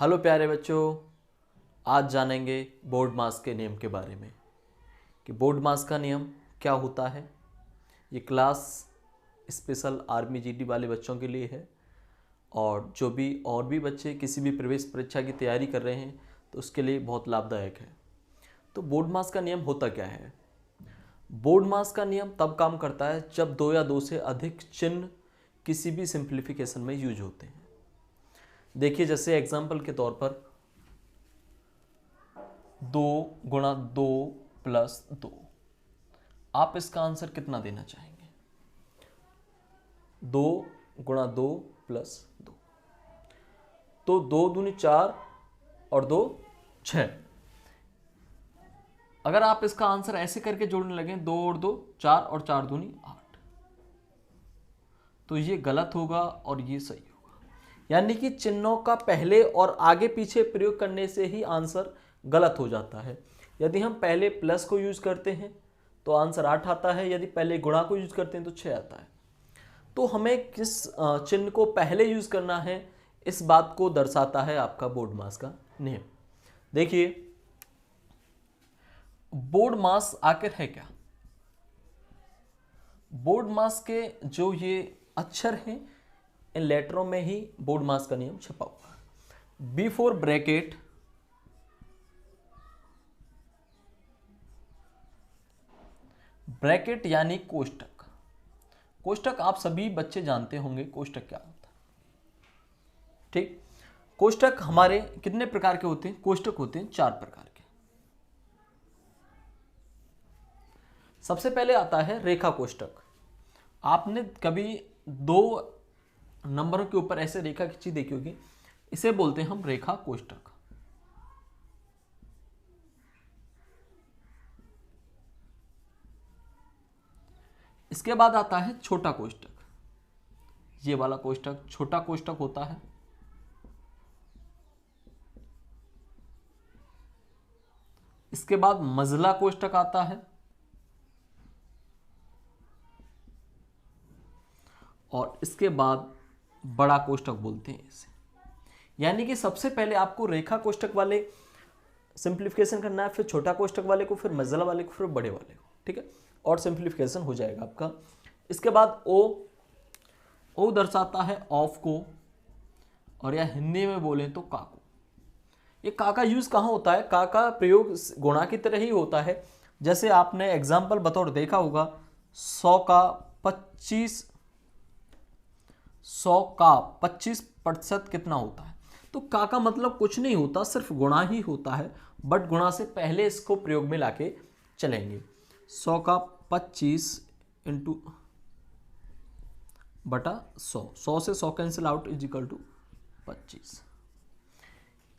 Hello प्यारे बच्चों, आज जानेंगे बोर्ड मास के नियम के बारे में कि बोर्ड मास का नियम क्या होता है। ये क्लास स्पेशल आर्मी जीडी वाले बच्चों के लिए है और जो भी और भी बच्चे किसी भी प्रवेश परीक्षा की तैयारी कर रहे हैं तो उसके लिए बहुत लाभदायक है। तो बोर्ड मास का नियम होता क्या है? बोर्ड मास का नियम तब काम करता है जब दो या दो से अधिक चिन्ह किसी भी सिंप्लीफिकेशन में यूज होते हैं। देखिए, जैसे एग्जाम्पल के तौर पर 2 गुणा 2 प्लस 2, आप इसका आंसर कितना देना चाहेंगे? 2 गुणा 2 प्लस 2, तो 2 दूनी 4 और 2 6। अगर आप इसका आंसर ऐसे करके जोड़ने लगे 2 और 2 4 और 4 दूनी 8, तो ये गलत होगा और ये सही होगा। यानी कि चिन्हों का पहले और आगे पीछे प्रयोग करने से ही आंसर गलत हो जाता है। यदि हम पहले प्लस को यूज करते हैं तो आंसर 8 आता है, यदि पहले गुणा को यूज करते हैं तो 6 आता है। तो हमें किस चिन्ह को पहले यूज करना है, इस बात को दर्शाता है आपका बोर्ड मास का नियम। देखिए, बोर्ड मास आखिर है क्या? बोर्ड मास के जो ये अक्षर हैं, इन लेटरों में ही बोर्ड मास का नियम छपा हुआ है। बिफोर ब्रैकेट ब्रैकेट यानी कोष्टक। कोष्टक आप सभी बच्चे जानते होंगे कोष्टक क्या होता है, ठीक। कोष्टक हमारे कितने प्रकार के होते हैं? कोष्टक होते हैं 4 प्रकार के। सबसे पहले आता है रेखा कोष्टक। आपने कभी 2 नंबरों के ऊपर ऐसे रेखा खींची देखी होगी, इसे बोलते हैं हम रेखा कोष्टक। इसके बाद आता है छोटा कोष्टक। ये वाला कोष्टक छोटा कोष्टक होता है। इसके बाद मझला कोष्टक आता है और इसके बाद बड़ा कोष्टक बोलते हैं इसे। यानी कि सबसे पहले आपको रेखा कोष्टक वाले सिंप्लीफिकेशन करना है, फिर छोटा कोष्टक वाले को, फिर मझला वाले को, फिर बड़े वाले को, ठीक है, और सिंप्लीफिकेशन हो जाएगा आपका। इसके बाद ओ दर्शाता है ऑफ को, और या हिंदी में बोले तो का को। ये का का यूज कहाँ होता है? का का प्रयोग गुणा की तरह ही होता है। जैसे आपने एग्जाम्पल बतौर देखा होगा, 100 का 25% कितना होता है? तो का मतलब कुछ नहीं होता, सिर्फ गुणा ही होता है, बट गुणा से पहले इसको प्रयोग में लाके चलेंगे। 100 का 25 इंटू बटा 100, 100 से 100 cancel out is equal to 25।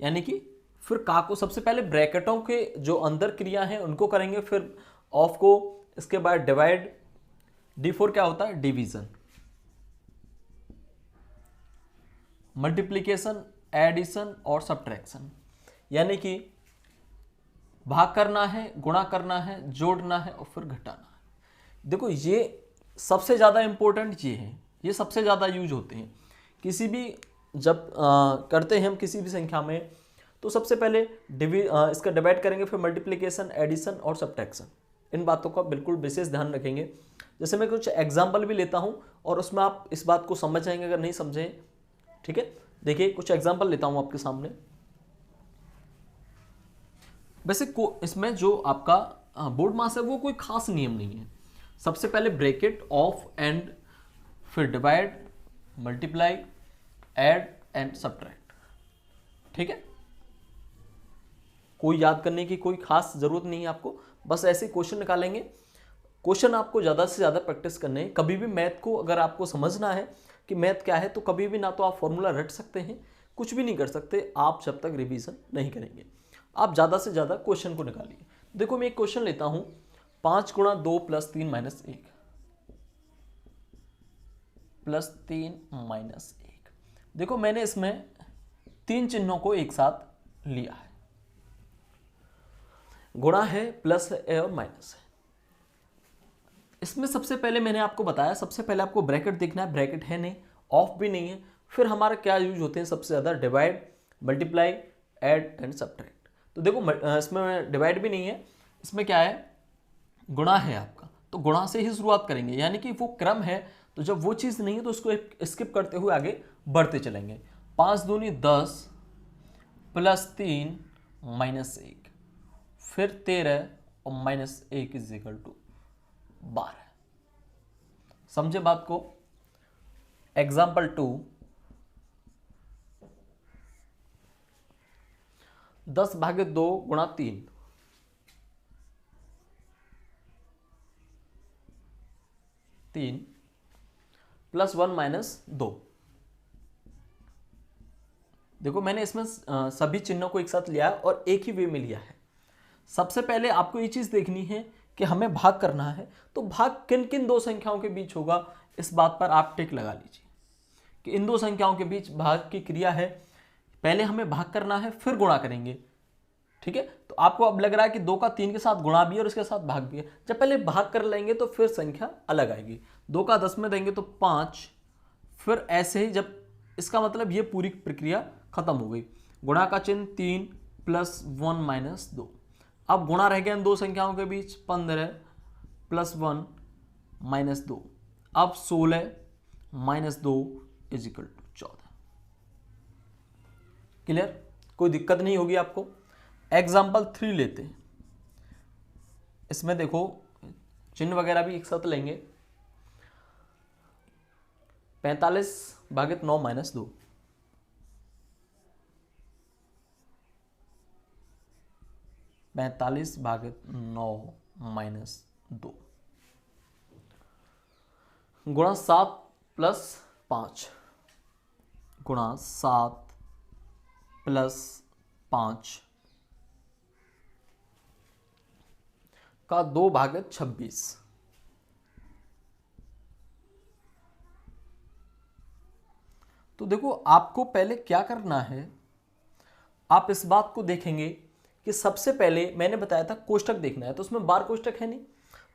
यानी कि फिर का को सबसे पहले ब्रैकेटों के जो अंदर क्रिया है उनको करेंगे, फिर ऑफ को, इसके बाद डिवाइड, D4 क्या होता है? डिवीजन, मल्टीप्लिकेशन, एडिशन और सब्ट्रैक्शन। यानी कि भाग करना है, गुणा करना है, जोड़ना है और फिर घटाना है। देखो, ये सबसे ज़्यादा इंपॉर्टेंट ये है, ये सबसे ज़्यादा यूज होते हैं। किसी भी जब करते हैं हम किसी भी संख्या में, तो सबसे पहले इसका डिवाइड करेंगे, फिर मल्टीप्लिकेशन, एडिशन और सब्ट्रैक्शन। इन बातों का बिल्कुल विशेष ध्यान रखेंगे। जैसे मैं कुछ एग्जाम्पल भी लेता हूँ और उसमें आप इस बात को समझ जाएंगे अगर नहीं समझें, ठीक है। देखिए, कुछ एग्जाम्पल लेता हूँ आपके सामने। वैसे इसमें जो आपका बोर्ड मास है वो कोई खास नियम नहीं है। सबसे पहले ब्रैकेट, ऑफ एंड, फिर divide, multiply, add and subtract, ठीक है। कोई याद करने की कोई खास जरूरत नहीं है आपको, बस ऐसे क्वेश्चन निकालेंगे। क्वेश्चन आपको ज़्यादा से ज़्यादा प्रैक्टिस करने हैं। कभी भी मैथ को अगर आपको समझना है कि मैथ क्या है, तो कभी भी ना तो आप फॉर्मूला रट सकते हैं, कुछ भी नहीं कर सकते आप जब तक रिवीजन नहीं करेंगे। आप ज़्यादा से ज़्यादा क्वेश्चन को निकालिए। देखो, मैं एक क्वेश्चन लेता हूँ, 5 गुणा 2 प्लस 3 माइनस 1 प्लस 3 माइनस 1। देखो, मैंने इसमें 3 चिन्हों को एक साथ लिया है, गुणा है, प्लस है और माइनस है। इसमें सबसे पहले मैंने आपको बताया, सबसे पहले आपको ब्रैकेट देखना है, ब्रैकेट है नहीं, ऑफ भी नहीं है। फिर हमारा क्या यूज होते हैं सबसे ज़्यादा? Divide, multiply, add and subtract. तो देखो इसमें डिवाइड भी नहीं है, इसमें क्या है, गुणा है आपका, तो गुणा से ही शुरुआत करेंगे, यानी कि वो क्रम है, तो जब वो चीज़ नहीं है तो उसको स्किप करते हुए आगे बढ़ते चलेंगे। 5 दूनी 10 प्लस 3 माइनस 1, फिर 13 और माइनस 1 इज इक्वल टू 12। समझे बात को। एग्जाम्पल 2, 10 भागे 2 गुणा 3, 3 प्लस 1 माइनस 2। देखो मैंने इसमें सभी चिन्हों को एक साथ लिया है और एक ही वे में लिया है। सबसे पहले आपको ये चीज़ देखनी है कि हमें भाग करना है, तो भाग किन किन दो संख्याओं के बीच होगा, इस बात पर आप टिक लगा लीजिए कि इन दो संख्याओं के बीच भाग की क्रिया है। पहले हमें भाग करना है, फिर गुणा करेंगे, ठीक है। तो आपको अब लग रहा है कि 2 का 3 के साथ गुणा भी है और इसके साथ भाग भी है। जब पहले भाग कर लेंगे तो फिर संख्या अलग आएगी। 2 का 10 में देंगे तो 5, फिर ऐसे ही, जब इसका मतलब ये पूरी प्रक्रिया खत्म हो गई। गुणा का चिन्ह 3 प्लस 1 माइनस 2। अब गुणा रह गया इन दो संख्याओं के बीच, 15 प्लस 1 माइनस 2। अब 16 minus 2 is equal to 14। Clear, कोई दिक्कत नहीं होगी आपको। एग्जाम्पल 3 लेते हैं, इसमें देखो चिन्ह वगैरह भी एक साथ लेंगे। 45 भागित 9 माइनस 2, 45 भागित 9 माइनस 2 गुणा 7 प्लस 5, गुणा 7 प्लस 5 का 2 भागित 26। तो देखो आपको पहले क्या करना है, आप इस बात को देखेंगे कि सबसे पहले मैंने बताया था कोष्टक देखना है, तो उसमें बार कोष्टक है नहीं,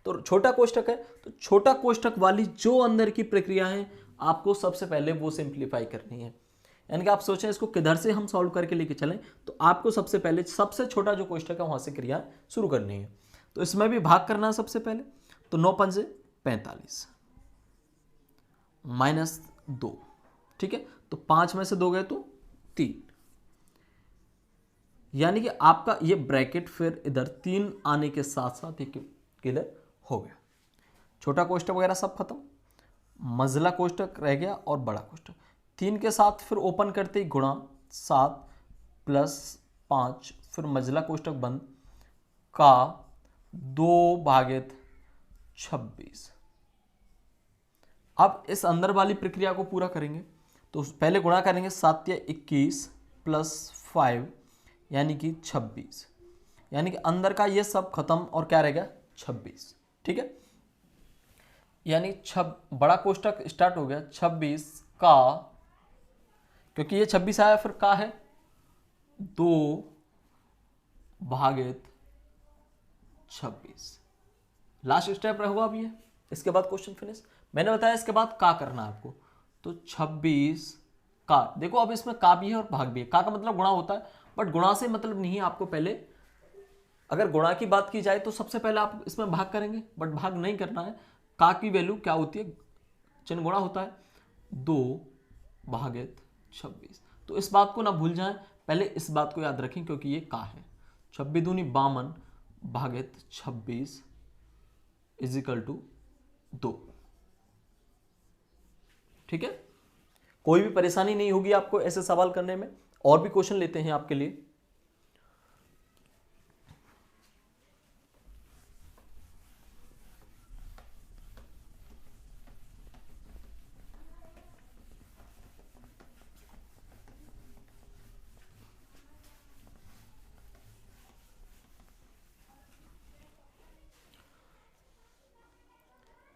तो छोटा कोष्टक है, तो छोटा कोष्टक वाली जो अंदर की प्रक्रिया है आपको सबसे पहले वो सिंप्लीफाई करनी है। यानी कि आप सोचें इसको किधर से हम सॉल्व करके लेके चलें, तो आपको सबसे पहले सबसे छोटा जो कोष्टक है वहां से क्रिया शुरू करनी है। तो इसमें भी भाग करना है सबसे पहले, तो 9 पंजे 45 माइनस 2, ठीक है। तो 5 में से 2 गए तो 3, यानी कि आपका ये ब्रैकेट फिर इधर 3 आने के साथ साथ एक क्लियर हो गया। छोटा कोष्टक वगैरह सब खत्म, मझला कोष्टक रह गया और बड़ा कोष्टक। 3 के साथ फिर ओपन करते ही गुणा 7 प्लस 5, फिर मझला कोष्टक बंद का 2 भागित 26। अब इस अंदर वाली प्रक्रिया को पूरा करेंगे, तो पहले गुणा करेंगे 7 या 21 प्लस 5 यानी कि 26, यानी कि अंदर का ये सब खत्म और क्या रह गया 26, ठीक है। यानी बड़ा कोष्टक स्टार्ट हो गया 26 का, क्योंकि ये 26 आया फिर का है 2 भागित 26। लास्ट स्टेप रहा हुआ अब ये, इसके बाद क्वेश्चन फिनिश। मैंने बताया इसके बाद का करना है आपको, तो 26 का, देखो अब इसमें का भी है और भाग भी है। का मतलब गुणा होता है, बट गुणा से मतलब नहीं है। आपको पहले अगर गुणा की बात की जाए तो सबसे पहले आप इसमें भाग करेंगे, बट भाग नहीं करना है। का की वैल्यू क्या होती है, चिन्ह गुणा होता है, 2 भागित 26। तो इस बात को ना भूल जाएं, पहले इस बात को याद रखें क्योंकि ये का है। 26 दूनी 52 भागित 26 इज इक्वल टू 2, ठीक है। कोई भी परेशानी नहीं होगी आपको ऐसे सवाल करने में। और भी क्वेश्चन लेते हैं आपके लिए।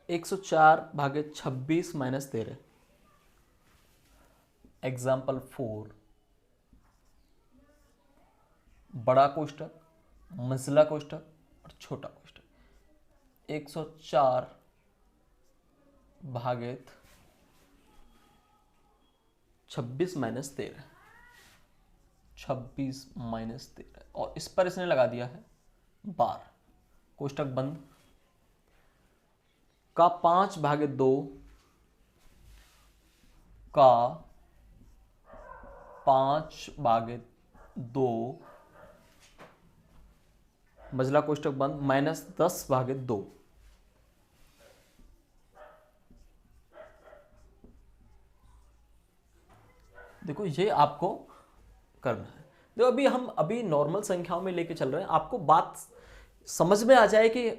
एक 104 भागित 26 माइनस 13। एग्जाम्पल 4, बड़ा कोष्टक, मझला कोष्टक और छोटा कोष्टक। 104 भागित 26 माइनस 13। 26 माइनस 13 और इस पर इसने लगा दिया है 12, कोष्टक बंद, का 5/2 का 5/2 मझला कोष्टक बंद माइनस 10/2। देखो ये आपको करना है। देखो अभी नॉर्मल संख्याओं में लेके चल रहे हैं, आपको बात समझ में आ जाए कि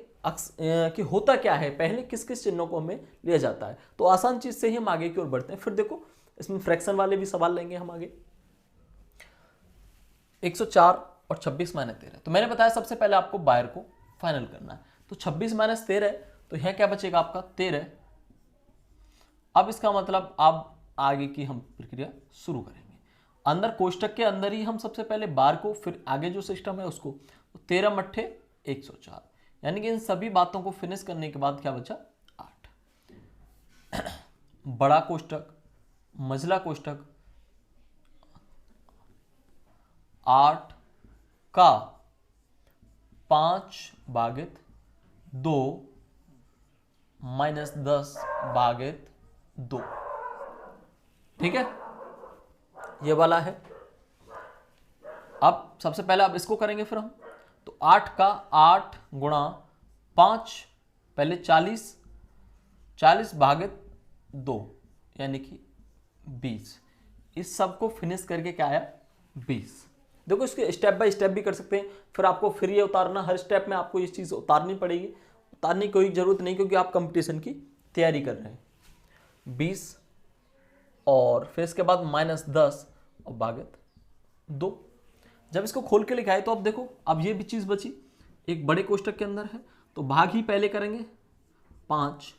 होता क्या है, पहले किस किस चिन्हों को हमें लिया जाता है, तो आसान चीज से ही हम आगे की ओर बढ़ते हैं। फिर देखो इसमें फ्रैक्शन वाले भी सवाल लेंगे हम आगे। 104 और 26 माइनस 13, तो मैंने बताया सबसे पहले आपको बाहर को फाइनल करना है। तो 26 माइनस 13, तो यह क्या बचेगा आपका 13। अब इसका मतलब अब आगे की हम प्रक्रिया शुरू करेंगे। अंदर कोष्टक के अंदर ही हम सबसे पहले बार को, फिर आगे जो सिस्टम है उसको। 13 मट्ठे 104, यानी कि इन सभी बातों को फिनिश करने के बाद क्या बचा 8। बड़ा कोष्टक, मझला कोष्टक, 8 का 5/2 माइनस 10/2, ठीक है, ये वाला है। अब सबसे पहले अब इसको करेंगे फिर हम। तो 8 का 8 गुणा 5, पहले 40/2 यानी कि 20। इस सब को फिनिश करके क्या आया 20। देखो इसके स्टेप बाय स्टेप भी कर सकते हैं, फिर आपको फिर ये उतारना, हर स्टेप में आपको ये चीज़ उतारनी पड़ेगी। उतारने की कोई जरूरत नहीं, क्योंकि आप कंपटीशन की तैयारी कर रहे हैं। 20 और फिर इसके बाद माइनस 10 और भागित 2। जब इसको खोल के लिखा है तो अब देखो, अब ये भी चीज़ बची, एक बड़े कोष्टक के अंदर है, तो भाग ही पहले करेंगे 5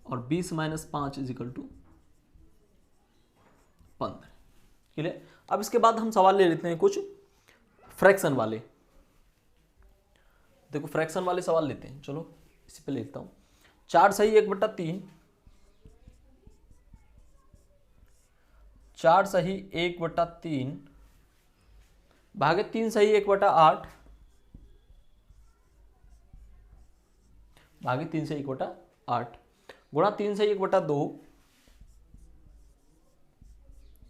और 20 माइनस 5 इजिकल टू 15। क्लियर। अब इसके बाद हम सवाल ले लेते हैं कुछ फ्रैक्शन वाले। देखो फ्रैक्शन वाले सवाल लेते हैं, चलो इसी पे लिखता हूं। 4 सही 1/3, 4 सही 1/3 भागे 3 सही 1/8 भागे 3 सही 1/8 गुणा 3 सही 1/2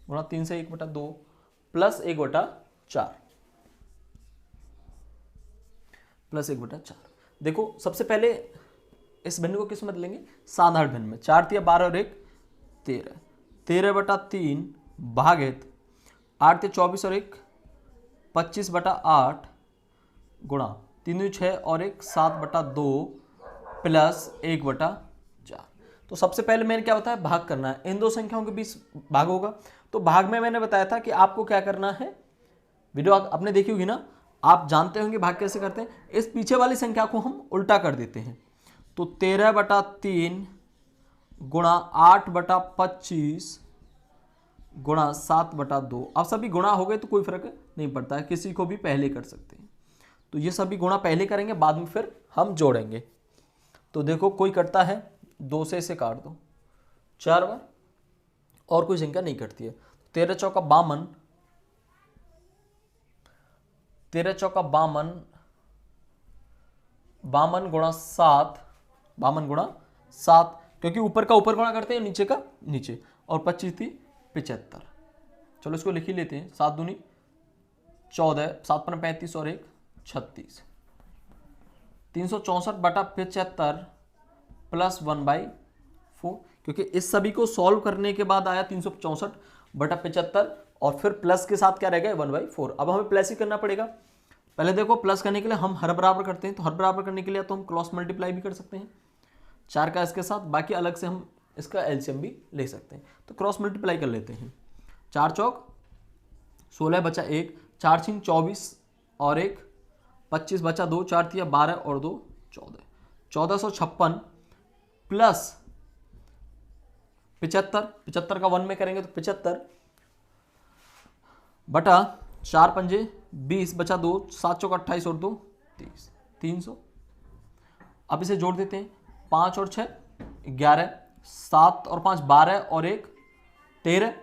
गुणा 3 सही 1/2 प्लस 1/4 प्लस 1/4। देखो सबसे पहले इस भिन्न को किस में बदलेंगे, साधारण भिन्न में। 4 तिया 12 और 1 13, 13/3 भागित 8 तिया 24 और 1 25/8 गुणा 3 दूनी 6 और 1 7/2 प्लस 1/4। तो सबसे पहले मैंने क्या बताया, भाग करना है। इन दो संख्याओं के बीच भाग होगा, तो भाग में मैंने बताया था कि आपको क्या करना है, वीडियो आपने देखी होगी ना, आप जानते होंगे भाग कैसे करते हैं। इस पीछे वाली संख्या को हम उल्टा कर देते हैं, तो 13/3 गुणा 8/25 गुणा 7/2। अब सभी गुणा हो गए तो कोई फर्क नहीं पड़ता है, किसी को भी पहले कर सकते हैं। तो ये सभी गुणा पहले करेंगे, बाद में फिर हम जोड़ेंगे। तो देखो कोई करता है 2 से इसे काट दो 4 बार, और कोई संख्या नहीं कटती है। 13 चौका 52, 13 चौका 52, 52 गुणा 7, 52 गुणा 7, क्योंकि ऊपर का ऊपर गुणा करते हैं, नीचे का नीचे, और 25 थी 75। चलो इसको लिख ही लेते हैं। 7 दूनी 14, 7 पर 35 और 1 36, 364/75 प्लस 1/4, क्योंकि इस सभी को सॉल्व करने के बाद आया 364/75 और फिर प्लस के साथ क्या रह गया 1/4। अब हमें प्लस ही करना पड़ेगा। पहले देखो प्लस करने के लिए हम हर बराबर करते हैं, तो हर बराबर करने के लिए तो हम क्रॉस मल्टीप्लाई भी कर सकते हैं 4 का इसके साथ, बाकी अलग से हम इसका एलसीएम भी ले सकते हैं। तो क्रॉस मल्टीप्लाई कर लेते हैं। 4 चौक 16 बचा 1, 4 छीन 24 और 1 25 बचा 2, 4 तिया 12 और 2 14, 1456 प्लस 75, 75 का 1 में करेंगे तो 75 बटा 4 पंजे 20 बचा 2, 7 चौक 28 और 2 30, 300। अब इसे जोड़ देते हैं। 5 और 6 11, 7 और 5 12 और 1 13,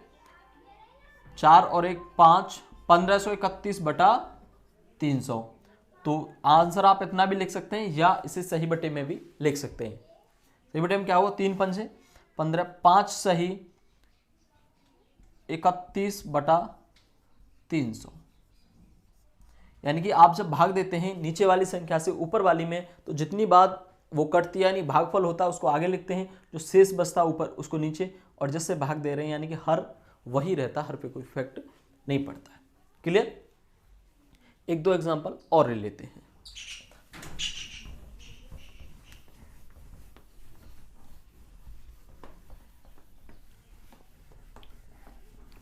4 और 1 5, 1531/300। तो आंसर आप इतना भी लिख सकते हैं या इसे सही बटे में भी लिख सकते हैं। सही बटे में क्या होगा, 3 पंजे 15, 5 सही 31/300। यानी कि आप जब भाग देते हैं नीचे वाली संख्या से ऊपर वाली में, तो जितनी बार वो कटती है यानी भागफल होता है उसको आगे लिखते हैं, जो शेष बचता ऊपर उसको नीचे, और जिससे भाग दे रहे हैं यानी कि हर वही रहता, हर पे कोई इफेक्ट नहीं पड़ता है। क्लियर? एक दो एग्जांपल और ले लेते हैं।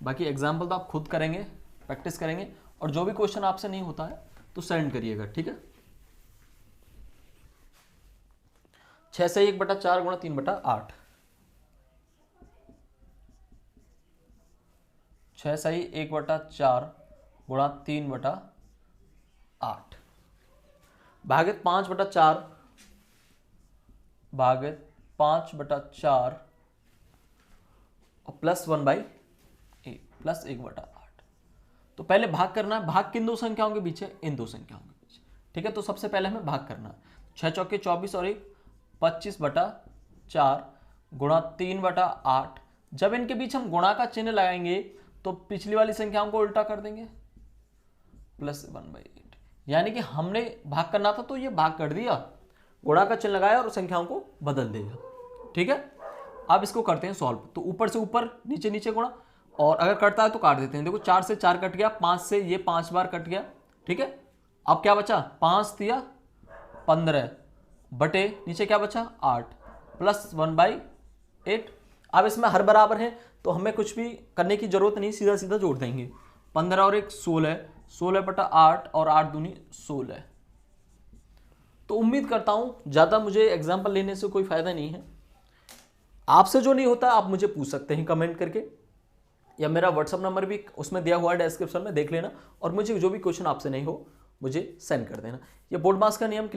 बाकी एग्जाम्पल तो आप खुद करेंगे, प्रैक्टिस करेंगे, और जो भी क्वेश्चन आपसे नहीं होता है तो सेंड करिएगा, ठीक है। 6 से 1/4 गुणा 3/8, 6 सही 1/4 गुणा 3/8 भागित 5/4 भागित 5/4 और प्लस 1/8 प्लस 1/8। तो पहले भाग करना है, भाग किन दो संख्याओं के बीच है, इन दो संख्याओं के बीच, ठीक है। तो सबसे पहले हमें भाग करना है, 6 चौके 24 और 1 25/4 गुणा 3/8। जब इनके बीच हम गुणा का चिन्ह लगाएंगे तो पिछली वाली संख्याओं को उल्टा कर देंगे, प्लस 1/8। यानी कि हमने भाग करना था तो ये भाग कर दिया, गुणा का चिन्ह लगाया और संख्याओं को बदल देगा, ठीक है। अब इसको करते हैं सॉल्व। तो ऊपर से ऊपर, नीचे नीचे गुणा, और अगर कटता है तो काट देते हैं। देखो 4 से 4 कट गया, 5 से ये 5 बार कट गया, ठीक है। अब क्या बचा, 5 दिया 15 बटे नीचे क्या बचा 8 प्लस 1/8। अब इसमें हर बराबर है तो हमें कुछ भी करने की जरूरत नहीं, सीधा सीधा जोड़ देंगे। 15 और 1 16, 16/8 और 8 दूनी 16। तो उम्मीद करता हूं ज्यादा मुझे एग्जाम्पल लेने से कोई फायदा नहीं है। आपसे जो नहीं होता आप मुझे पूछ सकते हैं कमेंट करके, या मेरा व्हाट्सअप नंबर भी उसमें दिया हुआ है डिस्क्रिप्शन में, देख लेना, और मुझे जो भी क्वेश्चन आपसे नहीं हो मुझे सेंड कर देना। ये बोर्ड मास का नियम क्लियर।